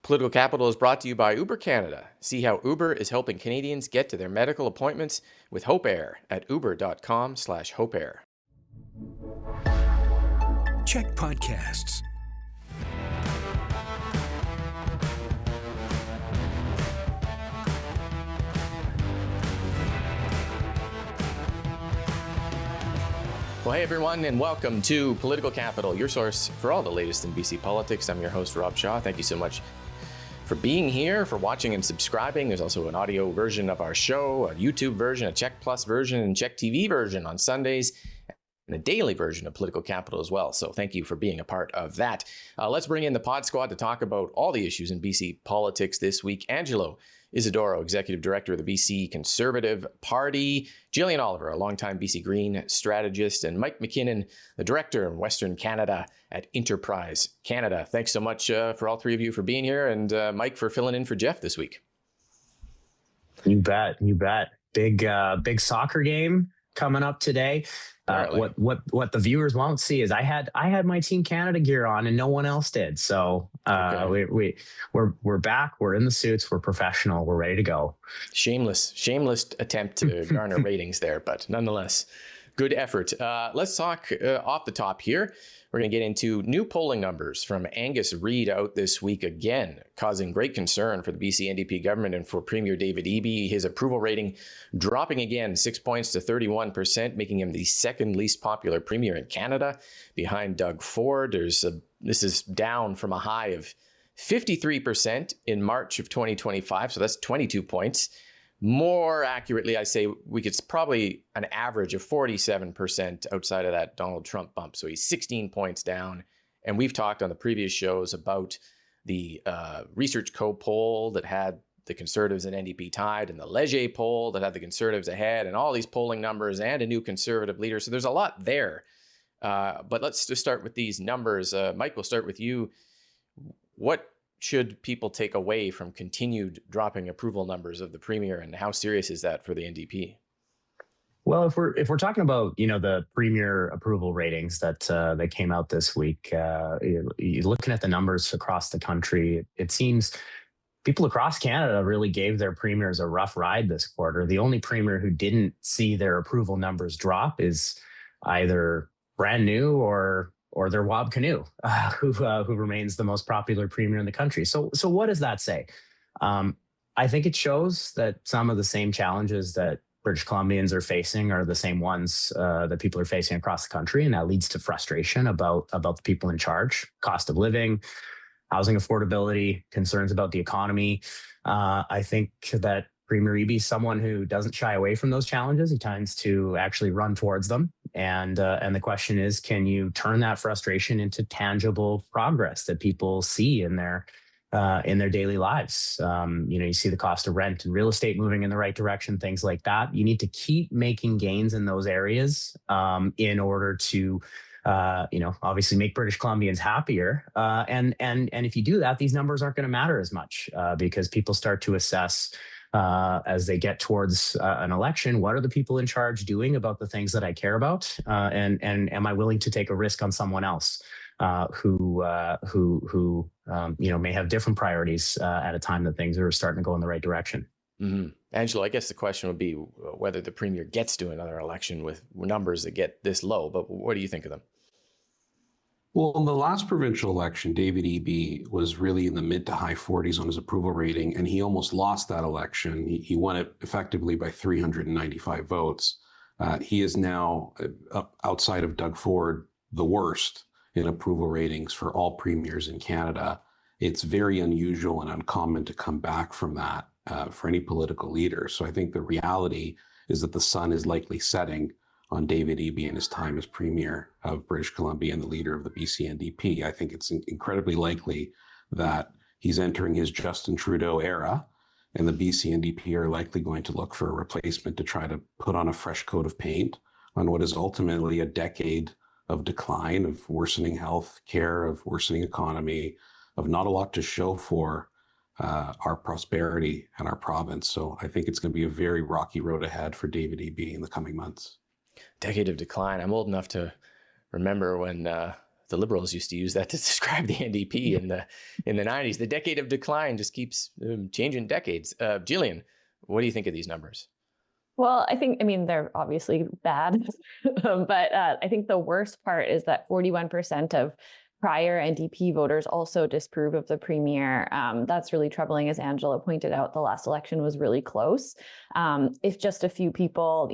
Political Capital is brought to you by Uber Canada. See how Uber is helping Canadians get to their medical appointments with Hope Air at uber.com/hopeair. CHEK Podcasts. Well, hey everyone, and welcome to Political Capital, your source for all the latest in BC politics. I'm your host, Rob Shaw. Thank you so much for being here, for watching and subscribing. There's also an audio version of our show, a YouTube version, a CHEK Plus version, and CHEK TV version on Sundays, and a daily version of Political Capital as well. So thank you for being a part of that. Let's bring in the Pod Squad to talk about all the issues in BC politics this week. Angelo Isidoro, Executive Director of the BC Conservative Party, Jillian Oliver, a longtime BC Green strategist, and Mike McKinnon, the Director in Western Canada at Enterprise Canada. Thanks so much for all three of you for being here, and Mike for filling in for Jeff this week. You bet. Big soccer game coming up today. What the viewers won't see is I had my Team Canada gear on and no one else did. So we're back. We're in the suits. We're professional. We're ready to go. Shameless attempt to garner ratings there, but nonetheless, good effort. Let's talk off the top here. We're going to get into new polling numbers from Angus Reid out this week again, causing great concern for the BC NDP government and for Premier David Eby. His approval rating dropping again 6 points to 31%, making him the second least popular premier in Canada, behind Doug Ford. This is down from a high of 53% in March of 2025, so that's 22 points. More accurately, I say it's probably an average of 47% outside of that Donald Trump bump. So he's 16 points down. And we've talked on the previous shows about the Research Co poll that had the Conservatives and NDP tied, and the Leger poll that had the Conservatives ahead, and all these polling numbers and a new Conservative leader. So there's a lot there. But let's just start with these numbers. Mike, we'll start with you. What should people take away from continued dropping approval numbers of the premier, and how serious is that for the NDP? Well, if we're talking about the premier approval ratings that came out this week, you're looking at the numbers across the country, it seems people across Canada really gave their premiers a rough ride this quarter. The only premier who didn't see their approval numbers drop is either brand new or their Wab Canoe, who remains the most popular premier in the country. So what does that say? I think it shows that some of the same challenges that British Columbians are facing are the same ones that people are facing across the country, and that leads to frustration about the people in charge: cost of living, housing affordability, concerns about the economy. I think that Premier Eby is someone who doesn't shy away from those challenges. He tends to actually run towards them. And the question is, can you turn that frustration into tangible progress that people see in their daily lives? You see the cost of rent and real estate moving in the right direction, things like that. You need to keep making gains in those areas in order to obviously make British Columbians happier. And if you do that, these numbers aren't going to matter as much because people start to assess as they get towards an election, what are the people in charge doing about the things that I care about? And am I willing to take a risk on someone else who may have different priorities at a time that things are starting to go in the right direction? Mm-hmm. Angelo, I guess the question would be whether the premier gets to another election with numbers that get this low. But what do you think of them? Well, in the last provincial election, David Eby was really in the mid to high 40s on his approval rating, and he almost lost that election. He won it effectively by 395 votes. He is now, outside of Doug Ford, the worst in approval ratings for all premiers in Canada. It's very unusual and uncommon to come back from that for any political leader. So I think the reality is that the sun is likely setting on David Eby and his time as Premier of British Columbia and the leader of the BC NDP. I think it's incredibly likely that he's entering his Justin Trudeau era, and the BC NDP are likely going to look for a replacement to try to put on a fresh coat of paint on what is ultimately a decade of decline, of worsening health care, of worsening economy, of not a lot to show for our prosperity and our province. So I think it's going to be a very rocky road ahead for David Eby in the coming months. Decade of decline. I'm old enough to remember when The Liberals used to use that to describe the NDP in the 90s. The decade of decline just keeps changing decades. Jillian, what do you think of these numbers? Well, I mean, they're obviously bad, but I think the worst part is that 41% of prior NDP voters also disapprove of the premier. That's really troubling. As Angela pointed out, the last election was really close. If just a few people,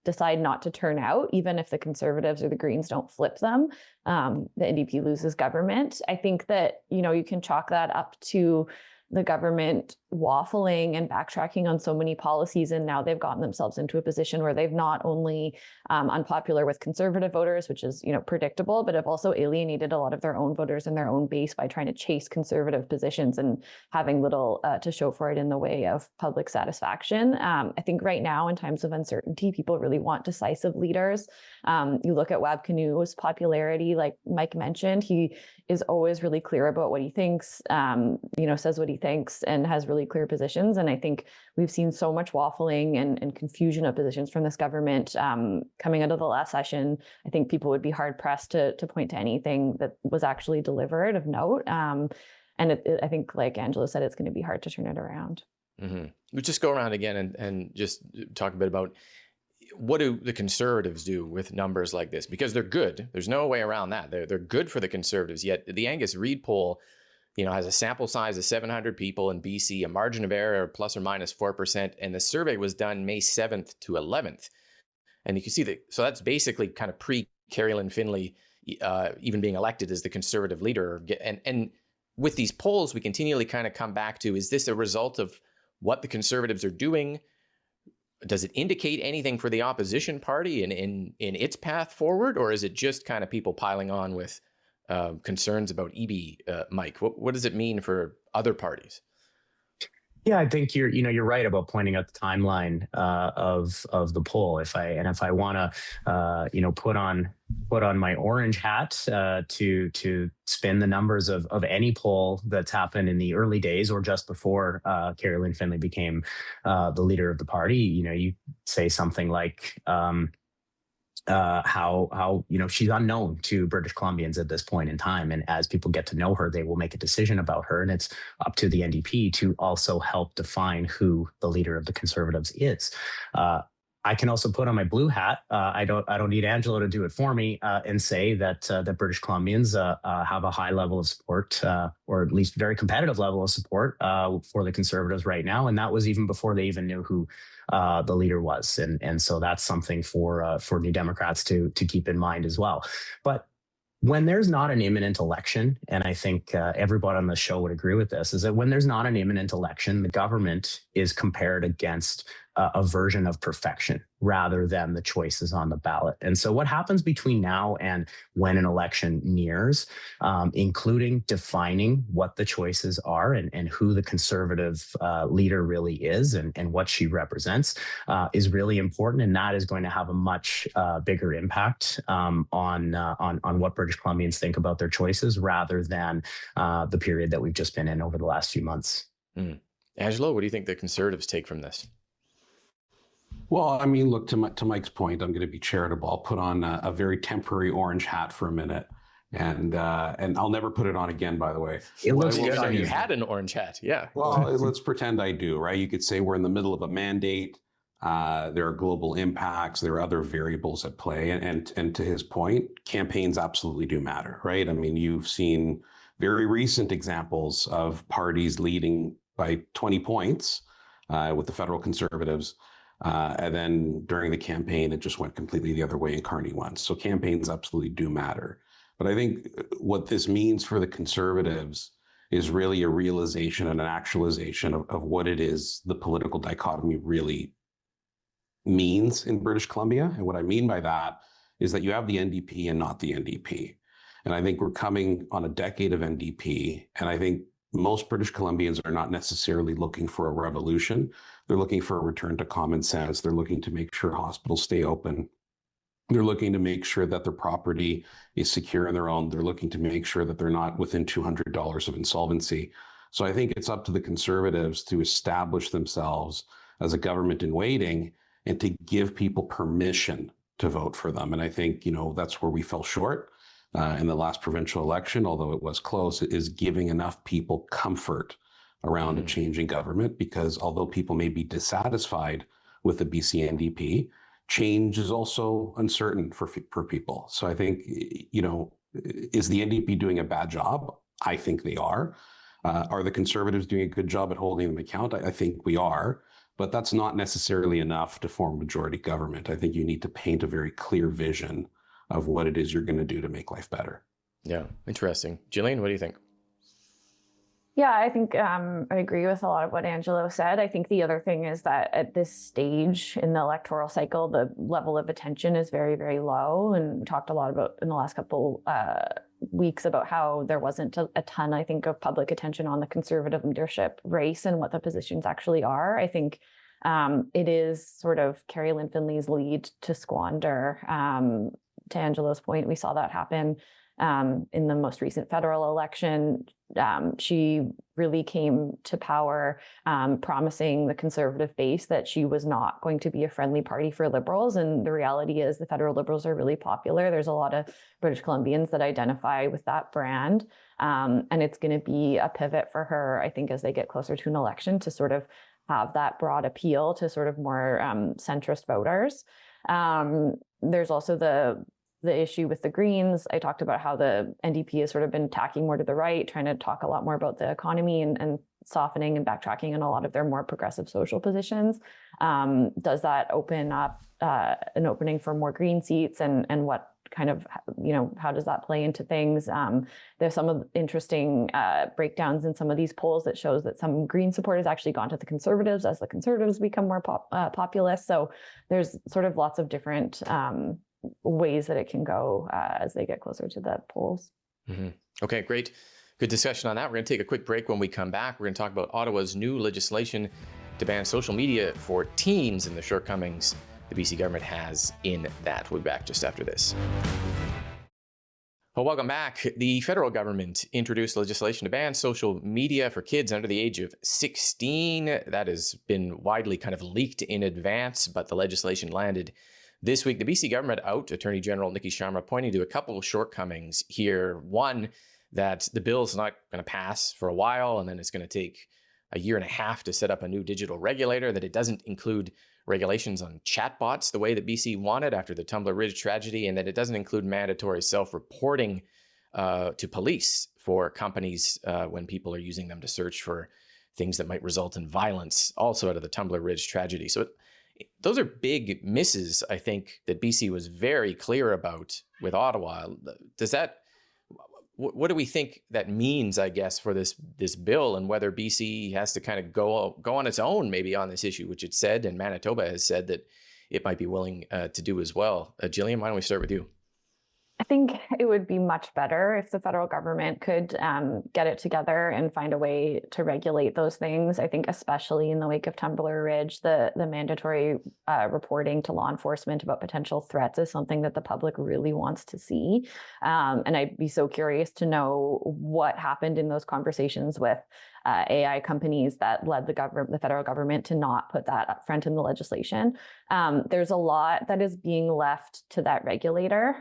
decide not to turn out, even if the Conservatives or the Greens don't flip them, the NDP loses government. I think that, you can chalk that up to the government waffling and backtracking on so many policies. And now they've gotten themselves into a position where they've not only unpopular with Conservative voters, which is, predictable, but have also alienated a lot of their own voters and their own base by trying to chase Conservative positions and having little to show for it in the way of public satisfaction. I think right now, in times of uncertainty, people really want decisive leaders. You look at Wab Kinu's popularity, like Mike mentioned, he is always really clear about what he thinks, says what he thinks and has really clear positions. And I think we've seen so much waffling and confusion of positions from this government coming out of the last session. I think people would be hard pressed to point to anything that was actually delivered of note. And I think, like Angela said, it's going to be hard to turn it around. Mm-hmm. We'll just go around again and just talk a bit about what do the Conservatives do with numbers like this? Because they're good. There's no way around that. They're good for the Conservatives. Yet the Angus Reid poll, has a sample size of 700 people in BC, a margin of error plus or minus 4%, and the survey was done May 7th to 11th. And you can see that. So that's basically kind of pre-Carolyn Finlay even being elected as the Conservative leader. And with these polls, we continually kind of come back to: is this a result of what the Conservatives are doing? Does it indicate anything for the opposition party in its path forward, or is it just kind of people piling on with concerns about EB? Mike, what does it mean for other parties? Yeah, I think you're right about pointing out the timeline of the poll. If I want to put on my orange hat to spin the numbers of any poll that's happened in the early days or just before Carolyn Finlay became the leader of the party, you say something like how she's unknown to British Columbians at this point in time, and as people get to know her, they will make a decision about her, and it's up to the NDP to also help define who the leader of the Conservatives is. I can also put on my blue hat. I don't need Angela to do it for me, and say that British Columbians have a high level of support, or at least very competitive level of support for the Conservatives right now, and that was even before they even knew who the leader was, and so that's something for New Democrats to keep in mind as well. But when there's not an imminent election, and I think everybody on the show would agree with this, is that when there's not an imminent election, the government is compared against a version of perfection rather than the choices on the ballot. And so what happens between now and when an election nears, including defining what the choices are and who the Conservative leader really is and what she represents, is really important. And that is going to have a much bigger impact on what British Columbians think about their choices rather than the period that we've just been in over the last few months. Angelo, what do you think the Conservatives take from this? Well, I mean, look, to Mike's point, I'm going to be charitable. I'll put on a very temporary orange hat for a minute, and I'll never put it on again, by the way. It looks good on on you. you. Had an orange hat, yeah. Well, let's pretend I do, right? You could say we're in the middle of a mandate. There are global impacts. There are other variables at play. And to his point, campaigns absolutely do matter, right? I mean, you've seen very recent examples of parties leading by 20 points with the federal Conservatives. And then during the campaign, it just went completely the other way and Carney won. So campaigns absolutely do matter. But I think what this means for the Conservatives is really a realization and an actualization of what it is the political dichotomy really means in British Columbia. And what I mean by that is that you have the NDP and not the NDP. And I think we're coming on a decade of NDP. And I think most British Columbians are not necessarily looking for a revolution. They're looking for a return to common sense. They're looking to make sure hospitals stay open. They're looking to make sure that their property is secure in their own. They're looking to make sure that they're not within $200 of insolvency. So I think it's up to the Conservatives to establish themselves as a government in waiting and to give people permission to vote for them. And I think, that's where we fell short. in the last provincial election, although it was close, is giving enough people comfort around a changing government, because although people may be dissatisfied with the BC NDP, change is also uncertain for people. So I think, is the NDP doing a bad job? I think they are. Are the Conservatives doing a good job at holding them account? I think we are. But that's not necessarily enough to form majority government. I think you need to paint a very clear vision of what it is you're going to do to make life better. Yeah, interesting. Gillian, what do you think? Yeah, I think I agree with a lot of what Angelo said. I think the other thing is that at this stage in the electoral cycle, the level of attention is very, very low. And we talked a lot about in the last couple weeks about how there wasn't a ton, I think, of public attention on the Conservative leadership race and what the positions actually are. I think it is sort of Carrie Lynn Finley's lead to squander. To Angelo's point, we saw that happen in the most recent federal election. She really came to power promising the Conservative base that she was not going to be a friendly party for Liberals. And the reality is the federal Liberals are really popular. There's a lot of British Columbians that identify with that brand. And it's going to be a pivot for her, I think, as they get closer to an election, to sort of have that broad appeal to sort of more centrist voters. There's also the issue with the Greens. I talked about how the NDP has sort of been tacking more to the right, trying to talk a lot more about the economy and softening and backtracking on a lot of their more progressive social positions. Does that open up an opening for more Green seats, and what kind of, how does that play into things? There's some interesting breakdowns in some of these polls that shows that some Green support has actually gone to the Conservatives as the Conservatives become more populist. So there's sort of lots of different ways that it can go as they get closer to the polls. Mm-hmm. Okay, great. Good discussion on that. We're going to take a quick break. When we come back, we're going to talk about Ottawa's new legislation to ban social media for teens and the shortcomings the BC government has in that. We'll be back just after this. Well, welcome back. The federal government introduced legislation to ban social media for kids under the age of 16. That has been widely kind of leaked in advance, but the legislation landed this week. The BC government out, Attorney General Nikki Sharma pointing to a couple of shortcomings here. One, that the bill is not going to pass for a while, and then it's going to take a year and a half to set up a new digital regulator, that it doesn't include regulations on chatbots the way that BC wanted after the Tumbler Ridge tragedy, and that it doesn't include mandatory self-reporting to police for companies when people are using them to search for things that might result in violence, also out of the Tumbler Ridge tragedy. So those are big misses, I think, that BC was very clear about with Ottawa. Does that, what do we think that means, I guess, for this bill, and whether BC has to kind of go on its own maybe on this issue, which it said, and Manitoba has said that it might be willing to do as well. Gillian, why don't we start with you? I think it would be much better if the federal government could get it together and find a way to regulate those things. I think especially in the wake of Tumbler Ridge, the mandatory reporting to law enforcement about potential threats is something that the public really wants to see. And I'd be so curious to know what happened in those conversations with AI companies that led the federal government to not put that up front in the legislation. There's a lot that is being left to that regulator.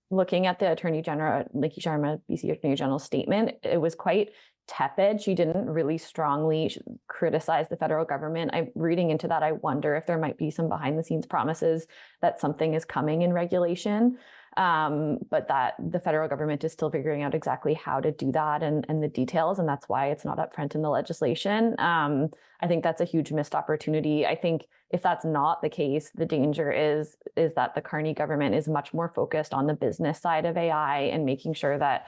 Looking at the Attorney General, Nikki Sharma, BC Attorney General's statement, it was quite tepid. She didn't really strongly criticize the federal government. I'm reading into that. I wonder if there might be some behind the scenes promises that something is coming in regulation. But that the federal government is still figuring out exactly how to do that and the details, and that's why it's not up front in the legislation. I think that's a huge missed opportunity. I think if that's not the case, the danger is that the Carney government is much more focused on the business side of AI and making sure that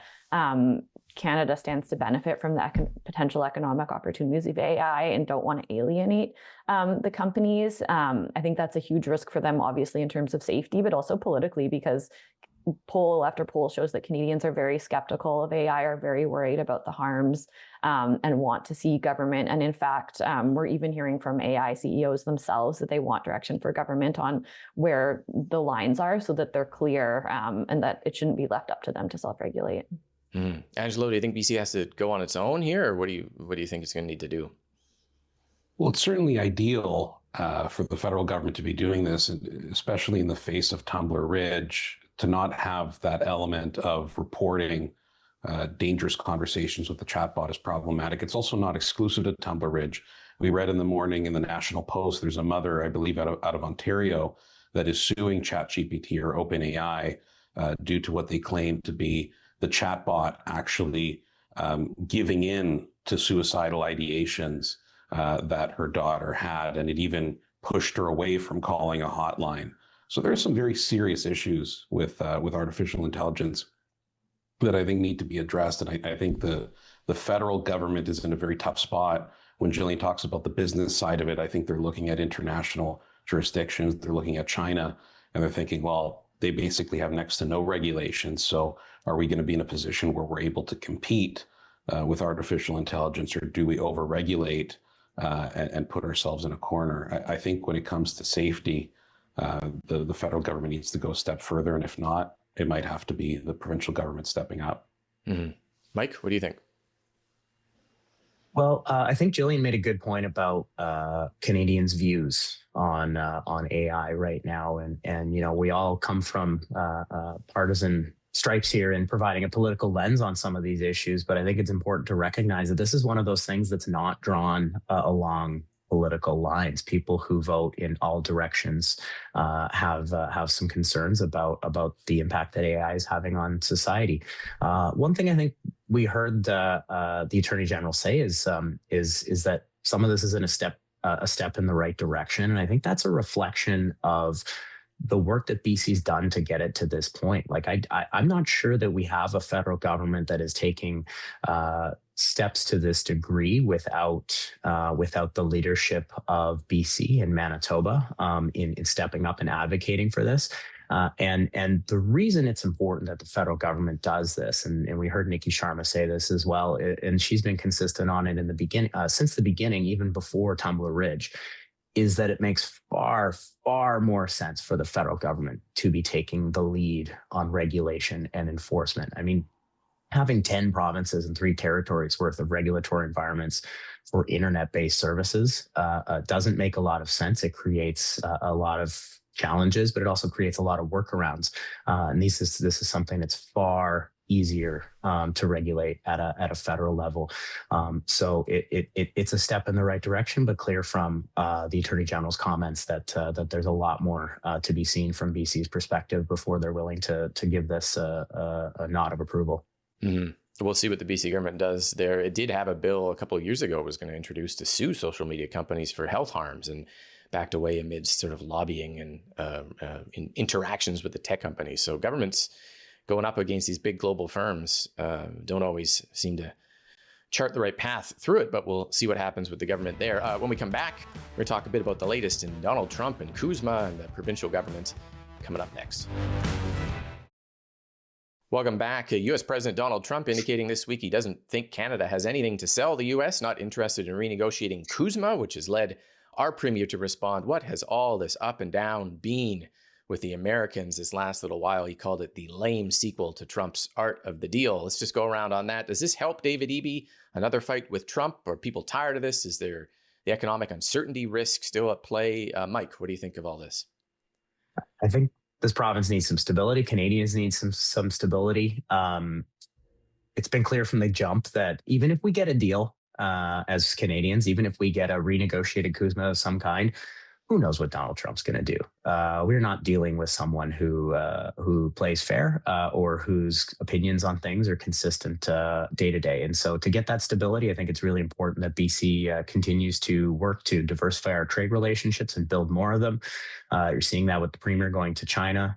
Canada stands to benefit from the potential economic opportunities of AI and don't want to alienate the companies. I think that's a huge risk for them, obviously, in terms of safety, but also politically, because poll after poll shows that Canadians are very skeptical of AI, are very worried about the harms, and want to see government. And in fact, we're even hearing from AI CEOs themselves that they want direction for government on where the lines are so that they're clear, and that it shouldn't be left up to them to self-regulate. Angelo, do you think BC has to go on its own here, or what do you think it's going to need to do? Well, it's certainly ideal for the federal government to be doing this, especially in the face of Tumbler Ridge, to not have that element of reporting dangerous conversations with the chatbot is problematic. It's also not exclusive to Tumbler Ridge. We read in the morning in the National Post, there's a mother, I believe, out of Ontario that is suing ChatGPT or OpenAI due to what they claim to be the chatbot actually giving in to suicidal ideations that her daughter had, and it even pushed her away from calling a hotline. So there are some very serious issues with artificial intelligence that I think need to be addressed, and I think the federal government is in a very tough spot. When Jillian talks about the business side of it, I think they're looking at international jurisdictions, they're looking at China, and they're thinking, well, they basically have next to no regulations. So are we going to be in a position where we're able to compete with artificial intelligence, or do we overregulate and put ourselves in a corner? I think when it comes to safety, the federal government needs to go a step further. And if not, it might have to be the provincial government stepping up. Mm-hmm. Mike, what do you think? Well, I think Jillian made a good point about Canadians' views on AI right now, and we all come from partisan stripes here in providing a political lens on some of these issues. But I think it's important to recognize that this is one of those things that's not drawn along political lines. People who vote in all directions have some concerns about the impact that AI is having on society. One thing I think we heard the Attorney General say is that some of this is a step in the right direction, and I think that's a reflection of the work that BC's done to get it to this point. Like I'm not sure that we have a federal government that is taking steps to this degree without the leadership of BC and Manitoba in stepping up and advocating for this. And the reason it's important that the federal government does this, and we heard Nikki Sharma say this as well, and she's been consistent on it in the beginning, since the beginning, even before Tumbler Ridge, is that it makes far, far more sense for the federal government to be taking the lead on regulation and enforcement. I mean, having 10 provinces and 3 territories worth of regulatory environments for internet-based services doesn't make a lot of sense. It creates a lot of challenges, but it also creates a lot of workarounds. And this is something that's far easier to regulate at a federal level. So it's a step in the right direction, but clear from the Attorney General's comments that there's a lot more to be seen from BC's perspective before they're willing to give this a nod of approval. Mm-hmm. We'll see what the BC government does there. It did have a bill a couple of years ago it was going to introduce to sue social media companies for health harms, and backed away amidst sort of lobbying and interactions with the tech companies. So governments going up against these big global firms don't always seem to chart the right path through it, but we'll see what happens with the government there. When we come back, we're going to talk a bit about the latest in Donald Trump and Kuzma and the provincial government coming up next. Welcome back. U.S. President Donald Trump indicating this week he doesn't think Canada has anything to sell the U.S., not interested in renegotiating Kuzma, which has led our premier to respond, what has all this up and down been with the Americans this last little while? He called it the lame sequel to Trump's Art of the Deal. Let's just go around on that. Does this help David Eby? Another fight with Trump? Are people tired of this? Is there the economic uncertainty risk still at play? Mike, what do you think of all this? I think this province needs some stability. Canadians need some stability. It's been clear from the jump that even if we get a deal as Canadians, even if we get a renegotiated Kuzma of some kind, who knows what Donald Trump's going to do? We're not dealing with someone who plays fair or whose opinions on things are consistent day to day. And so to get that stability, I think it's really important that BC continues to work to diversify our trade relationships and build more of them. You're seeing that with the Premier going to China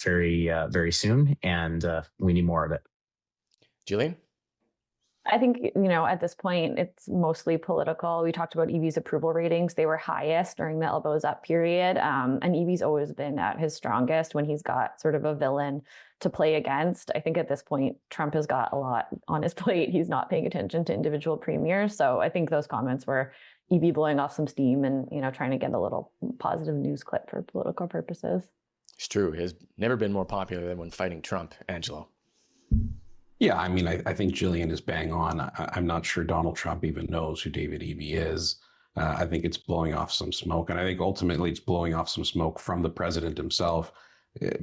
very soon, and we need more of it. Jillian? I think, at this point, it's mostly political. We talked about EV's approval ratings. They were highest during the elbows up period. And EV's always been at his strongest when he's got sort of a villain to play against. I think at this point, Trump has got a lot on his plate. He's not paying attention to individual premiers. So I think those comments were EV blowing off some steam and, trying to get a little positive news clip for political purposes. It's true. He has never been more popular than when fighting Trump, Angelo. Yeah, I mean, I think Jillian is bang on. I'm not sure Donald Trump even knows who David Eby is. I think it's blowing off some smoke. And I think ultimately it's blowing off some smoke from the president himself.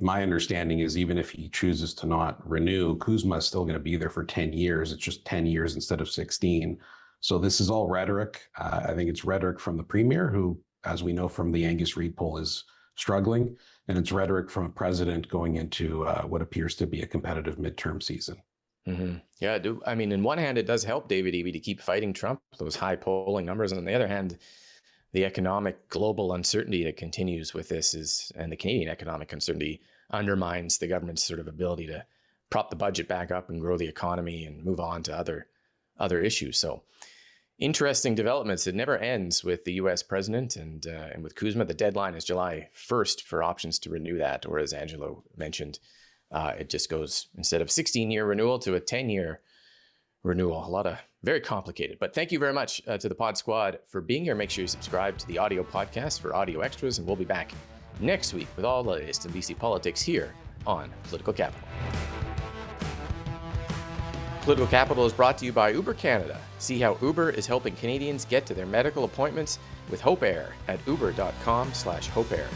My understanding is even if he chooses to not renew, Kuzma is still going to be there for 10 years. It's just 10 years instead of 16. So this is all rhetoric. I think it's rhetoric from the premier, who, as we know from the Angus Reid poll, is struggling. And it's rhetoric from a president going into what appears to be a competitive midterm season. Mm-hmm. Yeah, I mean, in one hand, it does help David Eby to keep fighting Trump, those high polling numbers. And on the other hand, the economic global uncertainty that continues with this and the Canadian economic uncertainty undermines the government's sort of ability to prop the budget back up and grow the economy and move on to other issues. So interesting developments. It never ends with the U.S. president and with Kuzma. The deadline is July 1st for options to renew that, or as Angelo mentioned, it just goes instead of 16-year renewal to a 10-year renewal. A lot of very complicated. But thank you very much to the Pod Squad for being here. Make sure you subscribe to the audio podcast for audio extras, and we'll be back next week with all the latest in BC politics here on Political Capital. Political Capital is brought to you by Uber Canada. See how Uber is helping Canadians get to their medical appointments with Hope Air at uber.com/hopeair.